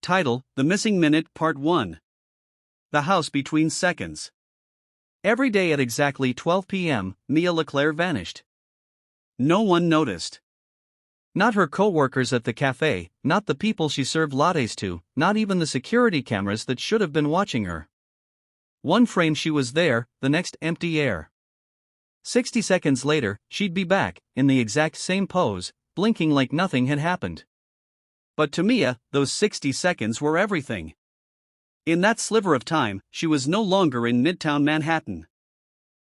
Title: The Missing Minute Part 1. The House Between Seconds. Every day at exactly 12 p.m., Mia LeClaire vanished. No one noticed. Not her co-workers at the cafe, not the people she served lattes to, not even the security cameras that should have been watching her. One frame she was there, the next empty air. 60 seconds later, she'd be back, in the exact same pose, blinking like nothing had happened. But to Mia, those 60 seconds were everything. In that sliver of time, she was no longer in Midtown Manhattan.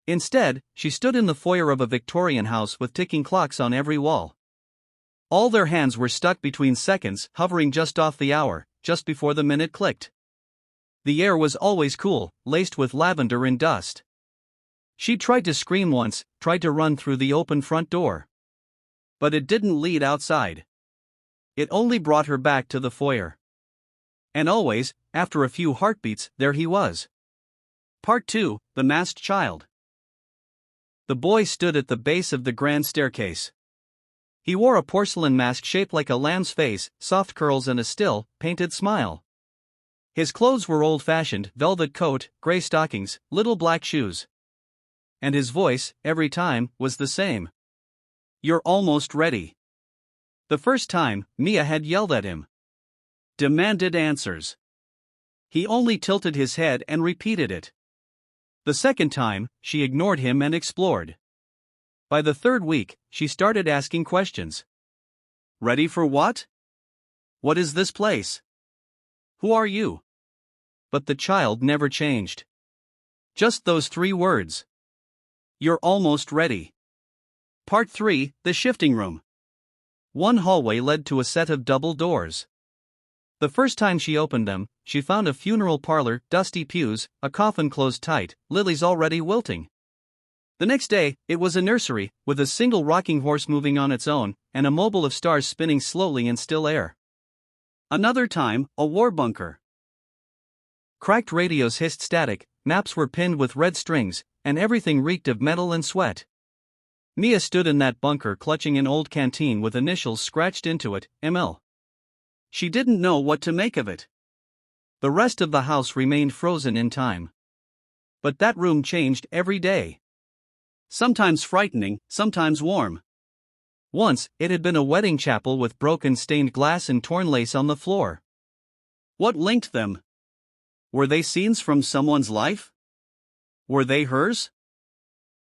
Instead, she stood in the foyer of a Victorian house with ticking clocks on every wall. All their hands were stuck between seconds, hovering just off the hour, just before the minute clicked. The air was always cool, laced with lavender and dust. She tried to scream once, tried to run through the open front door. But it didn't lead outside. It only brought her back to the foyer. And always, after a few heartbeats, there he was. Part 2, The Masked Child. The boy stood at the base of the grand staircase. He wore a porcelain mask shaped like a lamb's face, soft curls and a still, painted smile. His clothes were old-fashioned, velvet coat, gray stockings, little black shoes. And his voice, every time, was the same. "You're almost ready." The first time, Mia had yelled at him. Demanded answers. He only tilted his head and repeated it. The second time, she ignored him and explored. By the third week, she started asking questions. Ready for what? What is this place? Who are you? But the child never changed. Just those 3 words. You're almost ready. Part 3, The Shifting Room. One hallway led to a set of double doors. The first time she opened them, she found a funeral parlor, dusty pews, a coffin closed tight, lilies already wilting. The next day, it was a nursery, with a single rocking horse moving on its own, and a mobile of stars spinning slowly in still air. Another time, a war bunker. Cracked radios hissed static, maps were pinned with red strings, and everything reeked of metal and sweat. Mia stood in that bunker clutching an old canteen with initials scratched into it, ML. She didn't know what to make of it. The rest of the house remained frozen in time. But that room changed every day. Sometimes frightening, sometimes warm. Once, it had been a wedding chapel with broken stained glass and torn lace on the floor. What linked them? Were they scenes from someone's life? Were they hers?